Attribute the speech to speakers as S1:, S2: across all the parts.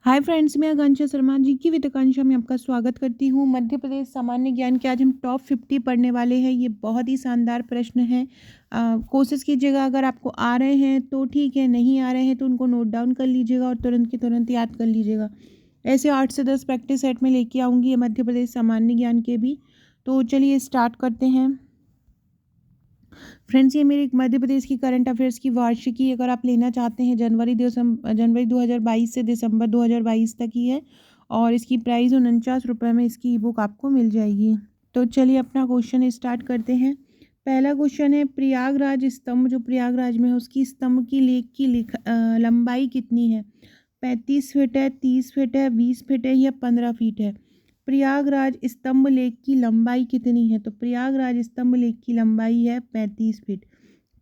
S1: Hi friends, मैं आकांक्षा शर्मा जी की वित्तकांक्षा में आपका स्वागत करती हूँ। मध्य प्रदेश सामान्य ज्ञान के आज हम टॉप 50 पढ़ने वाले हैं। ये बहुत ही शानदार प्रश्न है। कोशिश कीजिएगा, अगर आपको आ रहे हैं तो ठीक है, नहीं आ रहे हैं तो उनको नोट डाउन कर लीजिएगा और तुरंत की तुरंत याद कर लीजिएगा। ऐसे 8 से 10 प्रैक्टिस सेट में लेके आऊँगी ये मध्य प्रदेश सामान्य ज्ञान के भी। तो चलिए स्टार्ट करते हैं। फ्रेंड्स, ये मेरी मध्य प्रदेश की करंट अफेयर्स की वार्षिकी अगर आप लेना चाहते हैं जनवरी 2022 से दिसंबर 2022 तक ही है और इसकी प्राइस ₹49 में इसकी ई बुक आपको मिल जाएगी। तो चलिए अपना क्वेश्चन स्टार्ट करते हैं। पहला क्वेश्चन है, प्रयागराज स्तंभ जो प्रयागराज में है उसकी स्तंभ की लेख की लंबाई कितनी है? 35 फीट है, 30 फीट है, 20 फीट है या 15 फीट है? प्रयागराज स्तंभ लेक की लंबाई कितनी है? तो प्रयागराज स्तंभ लेक की लंबाई है 35 फीट।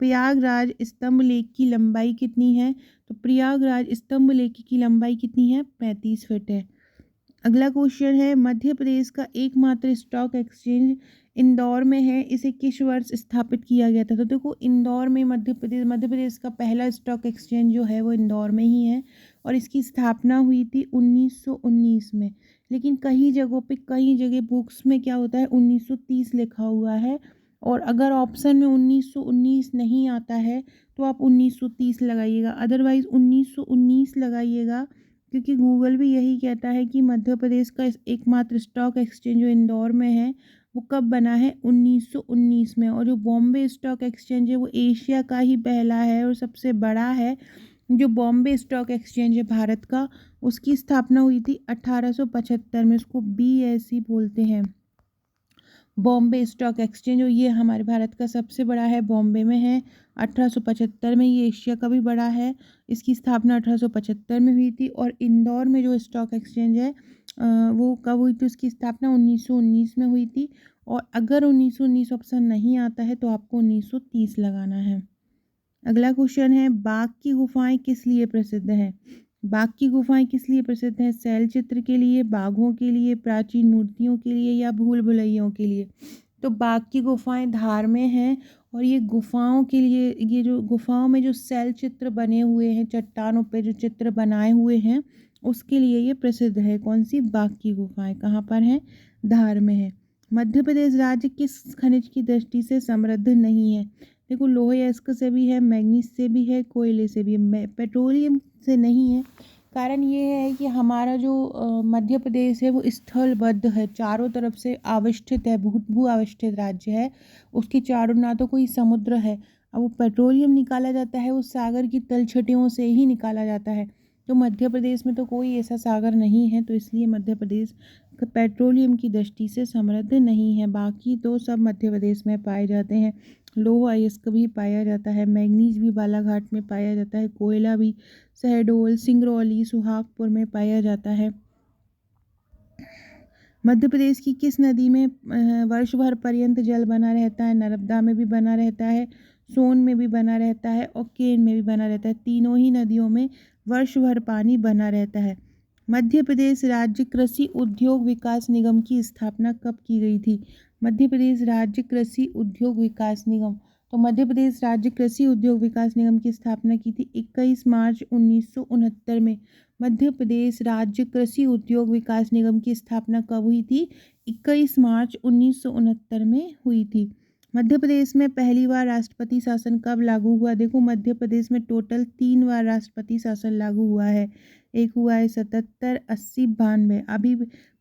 S1: प्रयागराज स्तंभ लेक की लंबाई कितनी है? तो प्रयागराज स्तंभ लेक की लंबाई कितनी है? 35 फीट है। अगला क्वेश्चन है, मध्य प्रदेश का एकमात्र स्टॉक एक्सचेंज इंदौर में है, इसे किस वर्ष स्थापित किया गया था? तो देखो, इंदौर में मध्य प्रदेश का पहला स्टॉक एक्सचेंज जो है वो इंदौर में ही है और इसकी स्थापना हुई थी 1919 में। लेकिन कई जगह बुक्स में क्या होता है, 1930 लिखा हुआ है और अगर ऑप्शन में 1919 नहीं आता है तो आप 1930 लगाइएगा, अदरवाइज़ 1919 लगाइएगा, क्योंकि गूगल भी यही कहता है कि मध्य प्रदेश का एकमात्र स्टॉक एक्सचेंज जो इंदौर में है वो कब बना है? 1919 में। और जो बॉम्बे स्टॉक एक्सचेंज है वो एशिया का ही पहला है और सबसे बड़ा है। जो बॉम्बे स्टॉक एक्सचेंज है भारत का, उसकी स्थापना हुई थी 1875 में। उसको BSE बोलते हैं, बॉम्बे स्टॉक एक्सचेंज। और ये हमारे भारत का सबसे बड़ा है, बॉम्बे में है 1875 में। ये एशिया का भी बड़ा है। इसकी स्थापना 1875 में हुई थी। और इंदौर में जो स्टॉक एक्सचेंज है वो कब हुई थी? उसकी स्थापना 1919 में हुई थी। और अगर 1919 ऑप्शन नहीं आता है तो आपको 1930 लगाना है। अगला क्वेश्चन है, बाघ की गुफाएं किस लिए प्रसिद्ध हैं? बाघ की गुफाएं किस लिए प्रसिद्ध हैं? शैल चित्र के लिए, बाघों के लिए, प्राचीन मूर्तियों के लिए या भूल भुलैयों के लिए? तो बाघ की गुफाएं धार में हैं और ये गुफाओं के लिए, ये जो गुफाओं में जो शैल चित्र बने हुए हैं, चट्टानों पे जो चित्र बनाए हुए हैं, उसके लिए ये प्रसिद्ध है। कौन सी? बाघ की गुफाएं कहाँ पर हैं? धार में है। मध्य प्रदेश राज्य किस खनिज की दृष्टि से समृद्ध नहीं है? देखो, लोहे अयस्क से भी है, मैग्नीज से भी है, कोयले से भी है, पेट्रोलियम से नहीं है। कारण ये है कि हमारा जो मध्य प्रदेश है वो स्थलबद्ध है, चारों तरफ से आविष्ठित है, भू आविष्ठित राज्य है। उसके चारों ना तो कोई समुद्र है। अब वो पेट्रोलियम निकाला जाता है, उस सागर की तलछटियों से ही निकाला जाता है। तो मध्य प्रदेश में तो कोई ऐसा सागर नहीं है, तो इसलिए मध्य प्रदेश पेट्रोलियम की दृष्टि से समृद्ध नहीं है। बाकी तो सब मध्य प्रदेश में पाए जाते हैं। लोह अयस्क भी पाया जाता है, मैग्नीज भी बालाघाट में पाया जाता है, कोयला भी शहडोल, सिंगरौली, सुहागपुर में पाया जाता है। मध्य प्रदेश की किस नदी में वर्ष भर पर्यंत जल बना रहता है? नर्मदा में भी बना रहता है, सोन में भी बना रहता है और केन में भी बना रहता है। तीनों ही नदियों में वर्ष भर पानी बना रहता है। मध्य प्रदेश राज्य कृषि उद्योग विकास निगम की स्थापना कब की गई थी? मध्य प्रदेश राज्य कृषि उद्योग विकास निगम, तो मध्य प्रदेश राज्य कृषि उद्योग विकास निगम की स्थापना की थी 21 मार्च 1969 में। मध्य प्रदेश राज्य कृषि उद्योग विकास निगम की स्थापना कब हुई थी? 21 मार्च 1969 में हुई थी। मध्य प्रदेश में पहली बार राष्ट्रपति शासन कब लागू हुआ? देखो, मध्य प्रदेश में टोटल 3 बार राष्ट्रपति शासन लागू हुआ है। एक हुआ है 77, 80, 92। अभी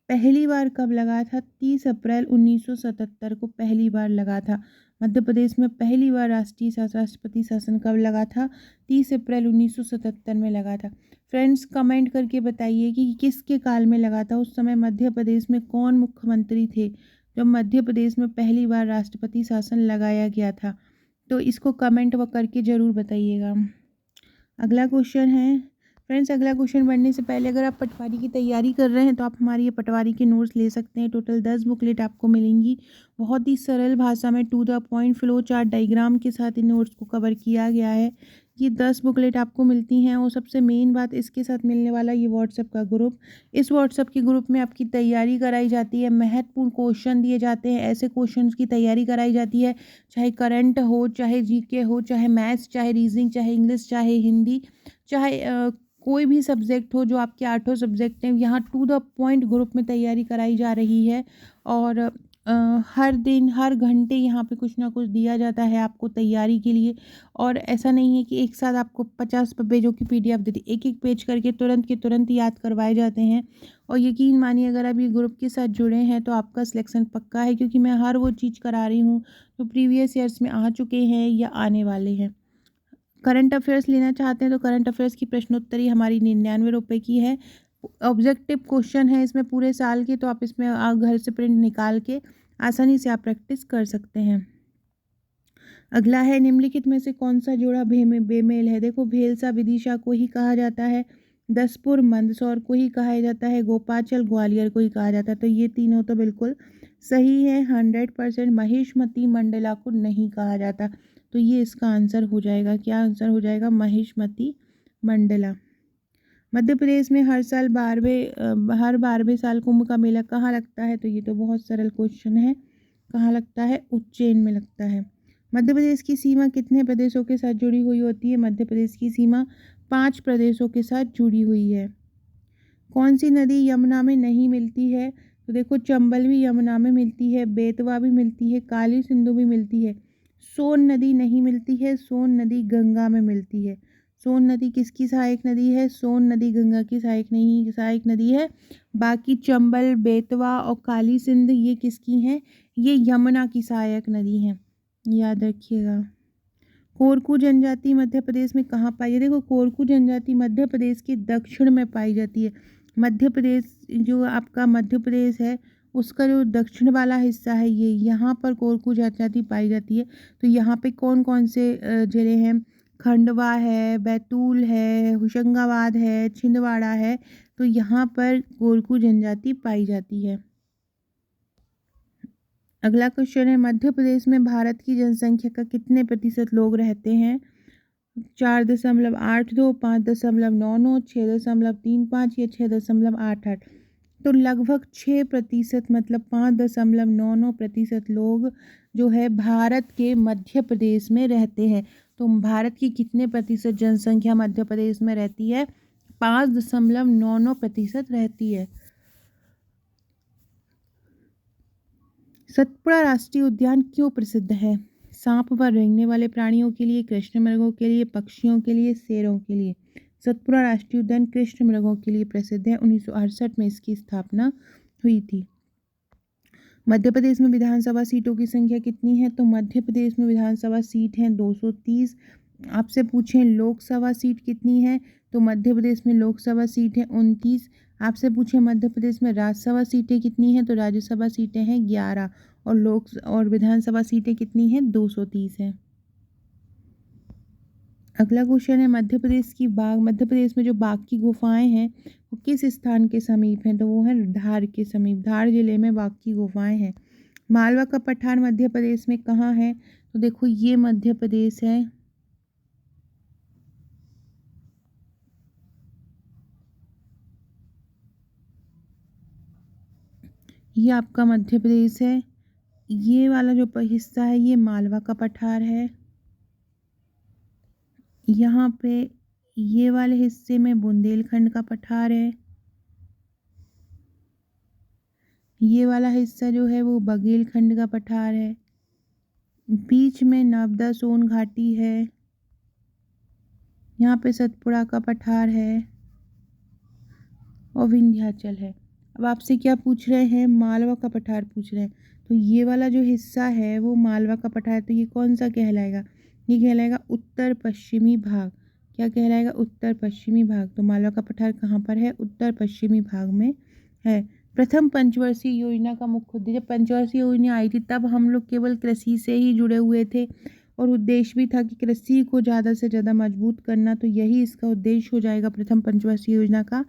S1: पहली बार कब लगा था? 30 अप्रैल 1977 को पहली बार लगा था। मध्य प्रदेश में पहली बार राष्ट्रपति शासन कब लगा था? 30 अप्रैल 1977 में लगा था। फ्रेंड्स, कमेंट करके बताइए कि किसके काल में लगा था। उस समय मध्य प्रदेश में कौन मुख्यमंत्री थे जब मध्य प्रदेश में पहली बार राष्ट्रपति शासन लगाया गया था? तो इसको कमेंट करके ज़रूर बताइएगा। अगला क्वेश्चन है, फ्रेंड्स, अगला क्वेश्चन बढ़ने से पहले अगर आप पटवारी की तैयारी कर रहे हैं तो आप हमारी ये पटवारी के नोट्स ले सकते हैं। टोटल 10 बुकलेट आपको मिलेंगी। बहुत ही सरल भाषा में to the point flow chart diagram के साथ इन नोट्स को कवर किया गया है। ये 10 बुकलेट आपको मिलती हैं और सबसे मेन बात, इसके साथ मिलने वाला ये व्हाट्सएप का ग्रुप। इस व्हाट्सएप के ग्रुप में आपकी तैयारी कराई जाती है, महत्वपूर्ण क्वेश्चन दिए जाते हैं, ऐसे क्वेश्चन की तैयारी कराई जाती है, चाहे करंट हो, चाहे GK हो, चाहे मैथ्स, चाहे रीजनिंग, चाहे इंग्लिश, चाहे हिंदी, चाहे कोई भी सब्जेक्ट हो, जो आपके 8 सब्जेक्ट हैं, यहाँ टू द पॉइंट ग्रुप में तैयारी कराई जा रही है। और हर दिन हर घंटे यहाँ पे कुछ ना कुछ दिया जाता है आपको तैयारी के लिए। और ऐसा नहीं है कि एक साथ आपको 50 पेजों की पीडीएफ देती, एक एक पेज करके तुरंत के तुरंत याद करवाए जाते हैं। और यकीन मानिए, अगर आप ये ग्रुप के साथ जुड़े हैं तो आपका सिलेक्शन पक्का है, क्योंकि मैं हर वो चीज़ करा रही हूँ जो प्रीवियस ईयर्स में आ चुके हैं या आने वाले हैं। करंट अफेयर्स लेना चाहते हैं तो करंट अफेयर्स की प्रश्नोत्तरी हमारी 99 रुपये की है। ऑब्जेक्टिव क्वेश्चन है इसमें पूरे साल के, तो आप इसमें घर से प्रिंट निकाल के आसानी से आप प्रैक्टिस कर सकते हैं। अगला है, निम्नलिखित में से कौन सा जोड़ा बेमेल है। देखो, भेलसा विदिशा को ही कहा जाता है, दसपुर मंदसौर को ही कहा जाता है, गोपाचल ग्वालियर को ही कहा जाता है। तो ये तीनों तो बिल्कुल सही है 100%। महिष्मती मंडला को नहीं कहा जाता, तो ये इसका आंसर हो जाएगा। क्या आंसर हो जाएगा? महिष्मती मंडला। मध्य प्रदेश में हर 12वें साल कुंभ का मेला कहाँ लगता है। तो ये तो बहुत सरल क्वेश्चन है, कहाँ लगता है? उज्जैन में लगता है। मध्य प्रदेश की सीमा कितने प्रदेशों के साथ जुड़ी हुई होती है। मध्य प्रदेश की सीमा 5 प्रदेशों के साथ जुड़ी हुई है। कौन सी नदी यमुना में नहीं मिलती है। तो देखो, चंबल भी यमुना में मिलती है, बेतवा भी मिलती है, काली सिंधु भी मिलती है। सोन नदी नहीं मिलती है, सोन नदी गंगा में मिलती है। सोन नदी किसकी सहायक नदी है? सोन नदी गंगा की सहायक नदी है। बाकी चंबल, बेतवा और काली सिंध ये किसकी हैं? ये यमुना की सहायक नदी हैं, याद रखिएगा। कोरकू जनजाति मध्य प्रदेश में कहाँ पाई जाती है। देखो, कोरकू जनजाति मध्य प्रदेश के दक्षिण में पाई जाती है। मध्य प्रदेश, जो आपका मध्य प्रदेश है, उसका जो दक्षिण वाला हिस्सा है, ये यहाँ पर कोरकू जनजाति पाई जाती है। तो यहाँ पे कौन कौन से जिले हैं? खंडवा है, बैतूल है, होशंगाबाद है, छिंदवाड़ा है। तो यहाँ पर कोरकू जनजाति पाई जाती है। अगला क्वेश्चन है, मध्य प्रदेश में भारत की जनसंख्या का कितने प्रतिशत लोग रहते हैं। 4.82, 5.99, 6.35 या 6.88। तो लगभग 6%, मतलब 5.99% लोग जो है भारत के मध्य प्रदेश में रहते हैं। तो भारत की कितने प्रतिशत जनसंख्या मध्य प्रदेश में रहती है? 5.99% रहती है। सतपुड़ा राष्ट्रीय उद्यान क्यों प्रसिद्ध है। सांप व रेंगने वाले प्राणियों के लिए, कृष्ण मृगों के लिए, पक्षियों के लिए, शेरों के लिए। सतपुड़ा राष्ट्रीय उद्यान कृष्ण मृगों के लिए प्रसिद्ध है। 1968 में इसकी स्थापना हुई थी। मध्य प्रदेश में विधानसभा सीटों की संख्या कितनी है। तो मध्य प्रदेश में विधानसभा सीट हैं 230। आपसे पूछें लोकसभा सीट कितनी है, तो मध्य प्रदेश में लोकसभा सीट है 29। आपसे पूछें मध्य प्रदेश में राज्यसभा सीटें कितनी हैं, तो राज्यसभा सीटें हैं 11 और विधानसभा सीटें कितनी हैं? 230 हैं। अगला क्वेश्चन है, मध्य प्रदेश में जो बाघ की गुफाएं हैं वो किस स्थान के समीप हैं। तो वो है धार के समीप, धार जिले में बाघ की गुफाएं हैं। मालवा का पठार मध्य प्रदेश में कहाँ है। तो देखो, ये मध्य प्रदेश है, ये आपका मध्य प्रदेश है। ये वाला जो हिस्सा है ये मालवा का पठार है। यहाँ पे ये वाले हिस्से में बुंदेलखंड का पठार है। ये वाला हिस्सा जो है वो बघेलखंड का पठार है। बीच में नर्मदा सोन घाटी है। यहाँ पे सतपुड़ा का पठार है और विंध्याचल है। अब आपसे क्या पूछ रहे हैं? मालवा का पठार पूछ रहे हैं। तो ये वाला जो हिस्सा है वो मालवा का पठार, तो ये कौन सा कहलाएगा? ये कहलाएगा उत्तर पश्चिमी भाग। क्या कहलाएगा? उत्तर पश्चिमी भाग। तो मालवा का पठार कहाँ पर है? उत्तर पश्चिमी भाग में है। प्रथम पंचवर्षीय योजना का मुख्य उद्देश्य, जब पंचवर्षीय योजना आई थी तब हम लोग केवल कृषि से ही जुड़े हुए थे और उद्देश्य भी था कि कृषि को ज़्यादा से ज़्यादा मजबूत करना। तो यही इसका उद्देश्य हो जाएगा प्रथम पंचवर्षीय योजना का,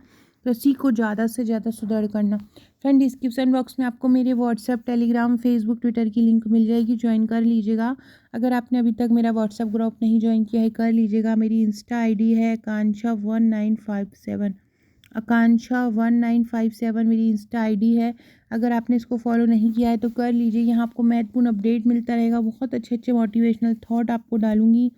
S1: कृषि को ज़्यादा से ज़्यादा सुदृढ़ करना। फ्रेंड, डिस्क्रिप्शन बॉक्स में आपको मेरे व्हाट्सएप, टेलीग्राम, फेसबुक, ट्विटर की लिंक मिल जाएगी, ज्वाइन कर लीजिएगा। अगर आपने अभी तक मेरा व्हाट्सएप ग्रुप नहीं ज्वाइन किया है कर लीजिएगा। मेरी इंस्टा आईडी है आकांक्षा1957, आकांक्षा1957 मेरी इंस्टा आईडी है। अगर आपने इसको फॉलो नहीं किया है तो कर लीजिए। यहाँ आपको महत्वपूर्ण अपडेट मिलता रहेगा, बहुत अच्छे अच्छे मोटिवेशनल थॉट आपको डालूंगी।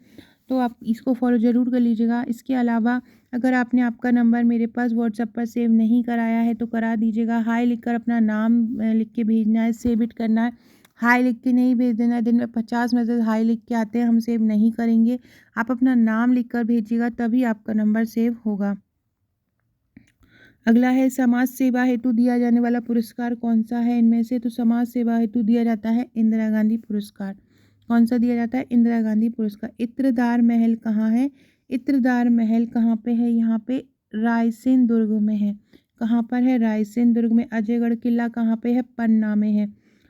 S1: तो आप इसको फॉलो ज़रूर कर लीजिएगा। इसके अलावा अगर आपने आपका नंबर मेरे पास व्हाट्सएप पर सेव नहीं कराया है तो करा दीजिएगा। हाय लिखकर अपना नाम लिख के भेजना है, सेव इट करना है। हाय लिख के नहीं भेज देना है, दिन में 50 मैसेज हाय लिख के आते हैं, हम सेव नहीं करेंगे। आप अपना नाम लिख कर भेजिएगा, तभी आपका नंबर सेव होगा। अगला है समाज सेवा हेतु दिया जाने वाला पुरस्कार कौन सा है इनमें से? तो समाज सेवा हेतु दिया जाता है इंदिरा गांधी पुरस्कार। कौन सा दिया जाता है? इंदिरा गांधी पुरस्कार। इत्रदार महल कहाँ है? इत्रदार महल कहाँ पे है? यहाँ पे रायसेन दुर्ग में है। कहाँ पर है? रायसेन दुर्ग में। अजयगढ़ किला कहाँ पे है? पन्ना में है।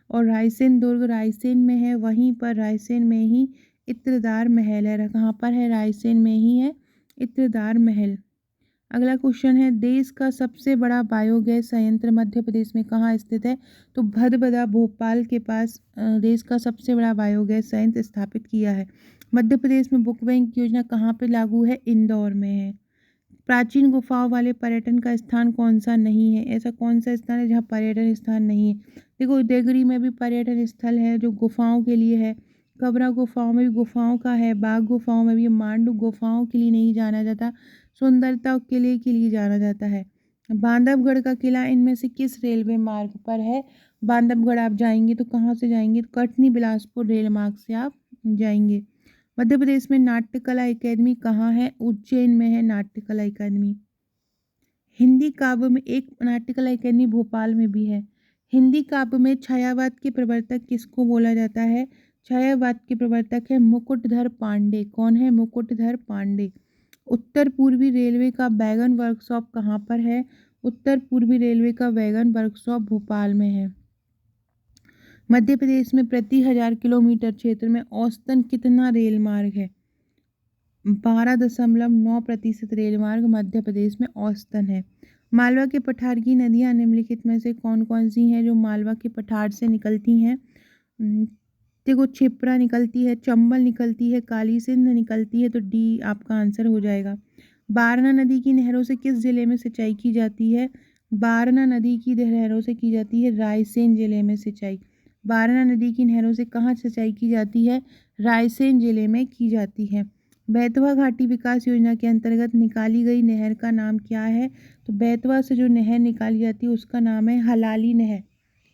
S1: और रायसेन दुर्ग रायसेन में है, वहीं पर रायसेन में ही इत्रदार महल है। कहाँ पर है? रायसेन में ही है इत्रदार महल। अगला क्वेश्चन है, देश का सबसे बड़ा बायोगैस संयंत्र मध्य प्रदेश में कहाँ स्थित है? तो भदभदा भोपाल के पास देश का सबसे बड़ा बायोगैस संयंत्र स्थापित किया है। मध्य प्रदेश में बुक बैंक योजना कहाँ पे लागू है? इंदौर में है। प्राचीन गुफाओं वाले पर्यटन का स्थान कौन सा नहीं है? ऐसा कौन सा स्थान है जहाँ पर्यटन स्थान नहीं है? देखो, उदयगिरी में भी पर्यटन स्थल है जो गुफाओं के लिए है। कबरा गुफाओं में भी गुफाओं का है। बाघ गुफाओं में भी। मांडू गुफाओं के लिए नहीं जाना जाता, सुंदरता किले के लिए जाना जाता है। बांधवगढ़ का किला इनमें से किस रेलवे मार्ग पर है? बांधवगढ़ आप जाएंगे तो कहाँ से जाएंगे? तो कटनी बिलासपुर रेल मार्ग से आप जाएंगे। मध्य प्रदेश में नाट्य कला एकेडमी कहाँ है? उज्जैन में है नाट्य कला एकेडमी। हिंदी काव्य में एक नाट्य कला एकेडमी भोपाल में भी है। हिंदी काव्य में छायावाद के प्रवर्तक किसको बोला जाता है? छायावाद के प्रवर्तक है मुकुटधर पांडे। कौन है? मुकुटधर पांडे। उत्तर पूर्वी रेलवे का वैगन वर्कशॉप कहाँ पर है? उत्तर पूर्वी रेलवे का वैगन वर्कशॉप भोपाल में है। मध्य प्रदेश में प्रति 1000 किलोमीटर क्षेत्र में औसतन कितना रेल मार्ग है? 12.9% रेल मार्ग मध्य प्रदेश में औसतन है। मालवा के पठार की नदियाँ निम्नलिखित में से कौन कौन सी हैं जो मालवा के पठार से निकलती हैं? देखो, क्षिप्रा निकलती है, चंबल निकलती है, काली सिंध निकलती है। तो डी आपका आंसर हो जाएगा। बारना नदी की नहरों से किस जिले में सिंचाई की जाती है? बारना नदी की नहरों से की जाती है रायसेन जिले में सिंचाई। बारना नदी की नहरों से कहाँ सिंचाई की जाती है? रायसेन जिले में की जाती है। बैतवा घाटी विकास योजना के अंतर्गत निकाली गई नहर का नाम क्या है? तो बैतवा से जो नहर निकाली जाती है उसका नाम है हलाली नहर।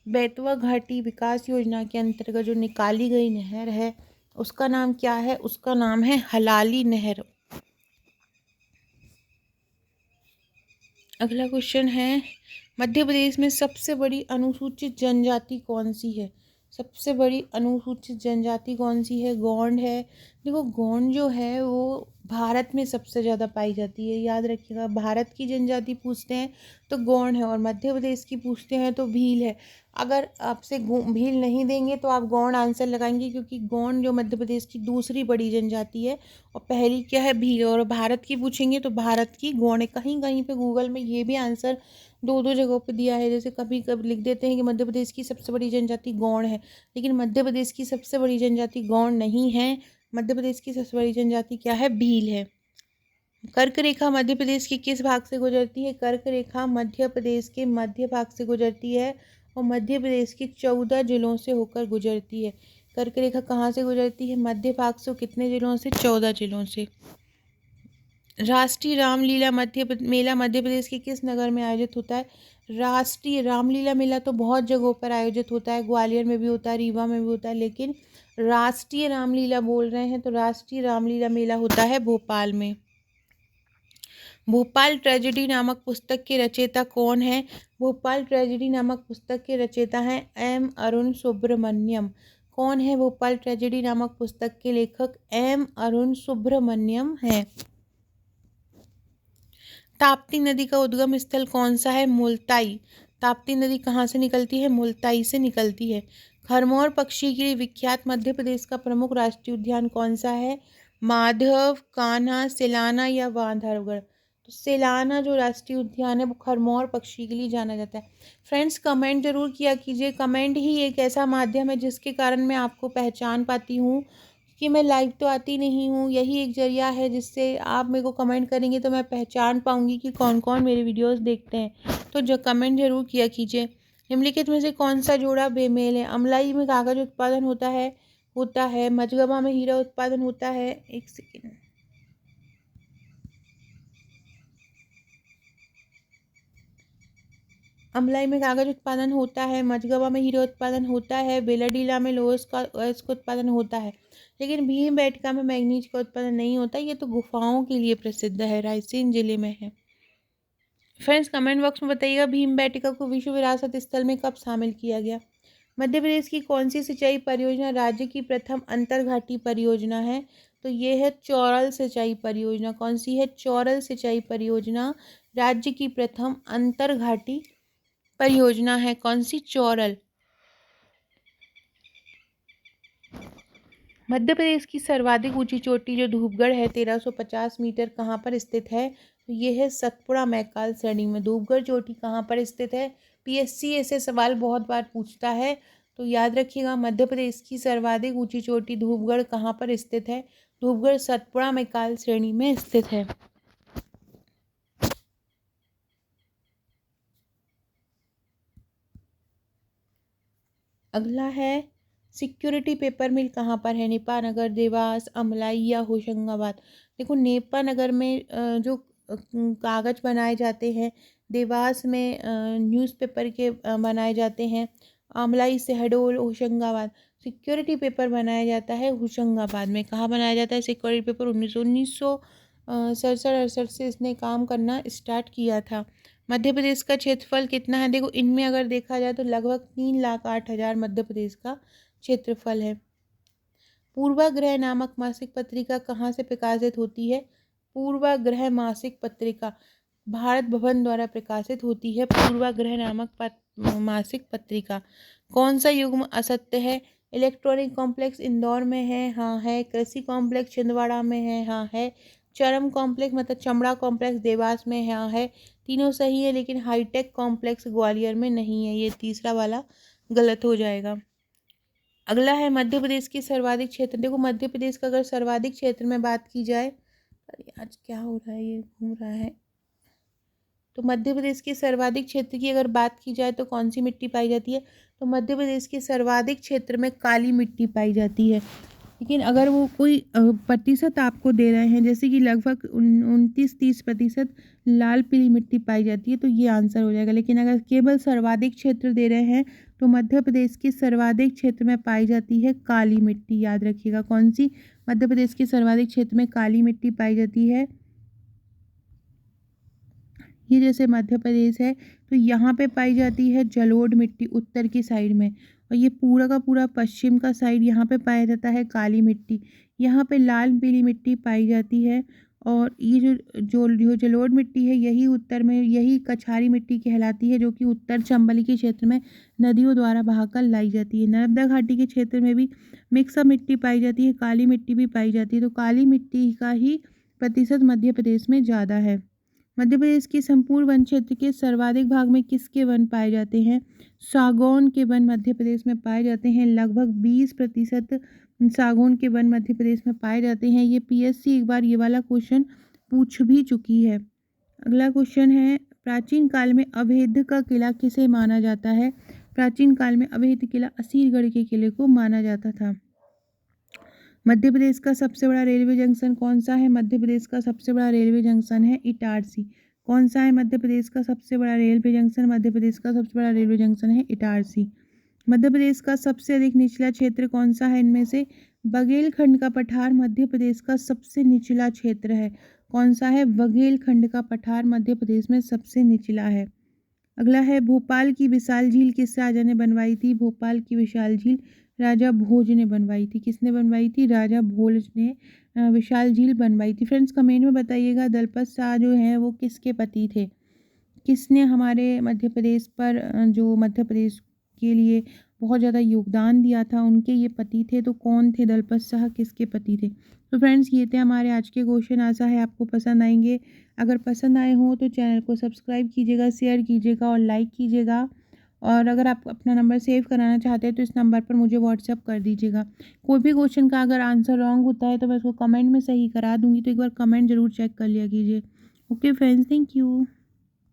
S1: बैतवा घाटी विकास योजना के अंतर्गत जो निकाली गई नहर है उसका नाम क्या है? उसका नाम है हलाली नहर। अगला क्वेश्चन है, मध्य प्रदेश में सबसे बड़ी अनुसूचित जनजाति कौन सी है? सबसे बड़ी अनुसूचित जनजाति कौन सी है? गोंड है। देखो, गोंड जो है वो भारत में सबसे ज़्यादा पाई जाती है, याद रखिएगा। भारत की जनजाति पूछते हैं तो गोंड है, और मध्य प्रदेश की पूछते हैं तो भील है। अगर आपसे भील नहीं देंगे तो आप गोंड आंसर लगाएंगे, क्योंकि गोंड जो मध्य प्रदेश की दूसरी बड़ी जनजाति है और पहली क्या है? भील। और भारत की पूछेंगे तो भारत की गोंड है। कहीं कहीं पे गूगल में ये भी आंसर दो दो जगहों पे दिया है, जैसे कभी कभी लिख देते हैं कि मध्य प्रदेश की सबसे बड़ी जनजाति गोंड है, लेकिन मध्य प्रदेश की सबसे बड़ी जनजाति गोंड नहीं है। मध्य प्रदेश की सबसे बड़ी जनजाति क्या है? भील है। कर्क रेखा मध्य प्रदेश के किस भाग से गुजरती है? कर्क रेखा मध्य प्रदेश के मध्य भाग से गुजरती है और मध्य प्रदेश के 14 जिलों से होकर गुजरती है। कर्क रेखा कहाँ से गुजरती है? मध्य भाग से। कितने जिलों से? 14 जिलों से। राष्ट्रीय रामलीला मेला मध्य प्रदेश के किस नगर में आयोजित होता है? राष्ट्रीय रामलीला मेला तो बहुत जगहों पर आयोजित होता है, ग्वालियर में भी होता है, रीवा में भी होता है, लेकिन राष्ट्रीय रामलीला बोल रहे हैं तो राष्ट्रीय रामलीला मेला होता है भोपाल में। भोपाल ट्रेजेडी नामक पुस्तक के रचयिता कौन है? भोपाल ट्रेजेडी नामक पुस्तक के रचयिता हैं एम अरुण सुब्रमण्यम। कौन है भोपाल ट्रेजेडी नामक पुस्तक के लेखक? एम अरुण सुब्रमण्यम हैं। ताप्ती नदी का उद्गम स्थल कौन सा है? मुल्ताई। ताप्ती नदी कहाँ से निकलती है? मुल्ताई से निकलती है। खरमोर पक्षी के लिए विख्यात मध्य प्रदेश का प्रमुख राष्ट्रीय उद्यान कौन सा है? माधव, कान्हा, सिलाना या बांधवगढ़? तो सिलाना जो राष्ट्रीय उद्यान है वो खरमोर पक्षी के लिए जाना जाता है। फ्रेंड्स, कमेंट जरूर किया कीजिए। कमेंट ही एक ऐसा माध्यम है जिसके कारण मैं आपको पहचान पाती हूँ, कि मैं लाइव तो आती नहीं हूँ। यही एक जरिया है जिससे आप मेरे को कमेंट करेंगे तो मैं पहचान पाऊँगी कि कौन कौन मेरे वीडियोस देखते हैं। तो जो कमेंट जरूर किया कीजिए। निम्नलिखित में से कौन सा जोड़ा बेमेल है? अमलाई में कागज उत्पादन होता है, होता है। मझगवा में हीरा उत्पादन होता है। एक सेकेंड। अमलाई में कागज उत्पादन होता है। मझगवा में हीरा उत्पादन होता है। बेलाडीला में लोहा का उत्पादन होता है। लेकिन भीमबेटका में मैग्नीज का उत्पादन नहीं होता। ये तो गुफाओं के लिए प्रसिद्ध है, रायसेन जिले में है। फ्रेंड्स कमेंट बॉक्स में बताइएगा भीमबेटका को विश्व विरासत स्थल में कब शामिल किया गया। मध्य प्रदेश की कौन सी सिंचाई परियोजना राज्य की प्रथम अंतरघाटी परियोजना है? तो ये है चौरल सिंचाई परियोजना। कौन सी है? चौरल सिंचाई परियोजना राज्य की प्रथम अंतरघाटी परियोजना है। कौन सी? चौरल। मध्य प्रदेश की सर्वाधिक ऊंची चोटी जो धूपगढ़ है 1350 मीटर, कहाँ पर स्थित है? तो ये है सतपुड़ा मैकाल श्रेणी में। धूपगढ़ चोटी कहाँ पर स्थित है? पीएससी ऐसे सवाल बहुत बार पूछता है, तो याद रखिएगा मध्य प्रदेश की सर्वाधिक ऊंची चोटी धूपगढ़ कहाँ पर स्थित है? धूपगढ़ सतपुड़ा मैकाल श्रेणी में स्थित है। अगला है सिक्योरिटी पेपर मिल कहाँ पर है? नेपानगर, देवास, अमलाई या होशंगाबाद। देखो नेपानगर में जो कागज़ बनाए जाते हैं, देवास में न्यूज़पेपर के बनाए जाते हैं, अमलाई, शहडोल, होशंगाबाद। सिक्योरिटी पेपर बनाया जाता है होशंगाबाद में। कहाँ बनाया जाता है सिक्योरिटी पेपर? 1967-68 से इसने काम करना स्टार्ट किया था। मध्य प्रदेश का क्षेत्रफल कितना है? देखो इनमें अगर देखा जाए तो लगभग 3,08,000 मध्य प्रदेश का क्षेत्रफल है। पूर्वाग्रह नामक मासिक पत्रिका कहाँ से प्रकाशित होती है? पूर्वाग्रह मासिक पत्रिका भारत भवन द्वारा प्रकाशित होती है। पूर्वाग्रह नामक मासिक पत्रिका। कौन सा युग्म असत्य है? इलेक्ट्रॉनिक कॉम्प्लेक्स इंदौर में है, हाँ है। कृषि कॉम्प्लेक्स छिंदवाड़ा में है, हाँ है। चरम कॉम्प्लेक्स मतलब चमड़ा कॉम्प्लेक्स देवास में है, हाँ है। तीनों सही है, लेकिन हाईटेक कॉम्प्लेक्स ग्वालियर में नहीं है। ये तीसरा वाला गलत हो जाएगा। अगला है मध्य प्रदेश की सर्वाधिक क्षेत्र। देखो मध्य प्रदेश का अगर सर्वाधिक क्षेत्र में बात की जाए, अरे आज क्या हो रहा है, ये घूम रहा है। तो मध्य प्रदेश के सर्वाधिक क्षेत्र की अगर बात की जाए तो कौन सी मिट्टी पाई जाती है? तो मध्य प्रदेश के सर्वाधिक क्षेत्र में काली मिट्टी पाई जाती है। लेकिन अगर वो कोई प्रतिशत आपको दे रहे हैं, जैसे कि लगभग 29-30% लाल पीली मिट्टी पाई जाती है, तो ये आंसर हो जाएगा। लेकिन अगर केवल सर्वाधिक क्षेत्र दे रहे हैं तो मध्य प्रदेश के सर्वाधिक क्षेत्र में पाई जाती है काली मिट्टी। याद रखिएगा कौन सी? मध्य प्रदेश के सर्वाधिक क्षेत्र में काली मिट्टी पाई जाती है। ये जैसे मध्य प्रदेश है तो यहाँ पे पाई जाती है जलोढ़ मिट्टी उत्तर की साइड में, और ये पूरा का पूरा पश्चिम का साइड यहाँ पे पाया जाता है काली मिट्टी। यहाँ पे लाल पीली मिट्टी पाई जाती है। और ये जो जलोढ़ मिट्टी है यही उत्तर में, यही कछारी मिट्टी कहलाती है, जो कि उत्तर चंबल के क्षेत्र में नदियों द्वारा बहाकर लाई जाती है। नर्मदा घाटी के क्षेत्र में भी मिक्सअप मिट्टी पाई जाती है, काली मिट्टी भी पाई जाती है। तो काली मिट्टी का ही प्रतिशत मध्य प्रदेश में ज़्यादा है। मध्य प्रदेश के संपूर्ण वन क्षेत्र के सर्वाधिक भाग में किसके वन पाए जाते हैं? सागौन के वन मध्य प्रदेश में पाए जाते हैं। लगभग 20% सागौन के वन मध्य प्रदेश में पाए जाते हैं। ये पीएससी एक बार ये वाला क्वेश्चन पूछ भी चुकी है। अगला क्वेश्चन है, प्राचीन काल में अवैध का किला किसे माना जाता है? प्राचीन काल में अवैध किला असीरगढ़ के किले को माना जाता था। मध्य प्रदेश का सबसे बड़ा रेलवे जंक्शन कौन सा है? मध्य प्रदेश का सबसे बड़ा रेलवे जंक्शन है इटारसी। कौन सा है मध्य प्रदेश का सबसे बड़ा रेलवे जंक्शन? मध्य प्रदेश का सबसे बड़ा रेलवे जंक्शन है इटारसी। मध्य प्रदेश का सबसे अधिक निचला क्षेत्र कौन सा है इनमें से? बघेलखंड का पठार मध्य प्रदेश का सबसे निचला क्षेत्र है। कौन सा है? बघेलखंड का पठार मध्य प्रदेश में सबसे निचला है। अगला है, भोपाल की विशाल झील किस राजा ने बनवाई थी? भोपाल की विशाल झील राजा भोज ने बनवाई थी। किसने बनवाई थी? राजा भोज ने विशाल झील बनवाई थी। फ्रेंड्स कमेंट में बताइएगा दलपत शाह जो हैं वो किसके पति थे? किसने हमारे मध्य प्रदेश पर जो मध्य प्रदेश के लिए बहुत ज़्यादा योगदान दिया था, उनके ये पति थे। तो कौन थे दलपत शाह, किसके पति थे? तो फ्रेंड्स ये थे हमारे आज के क्वेश्चन। आशा है आपको पसंद आएंगे। अगर पसंद आए हों तो चैनल को सब्सक्राइब कीजिएगा, शेयर कीजिएगा और लाइक कीजिएगा। और अगर आप अपना नंबर सेव कराना चाहते हैं तो इस नंबर पर मुझे व्हाट्सअप कर दीजिएगा। कोई भी क्वेश्चन का अगर आंसर रॉन्ग होता है तो मैं उसको कमेंट में सही करा दूँगी, तो एक बार कमेंट ज़रूर चेक कर लिया कीजिए। Okay friends, thank you.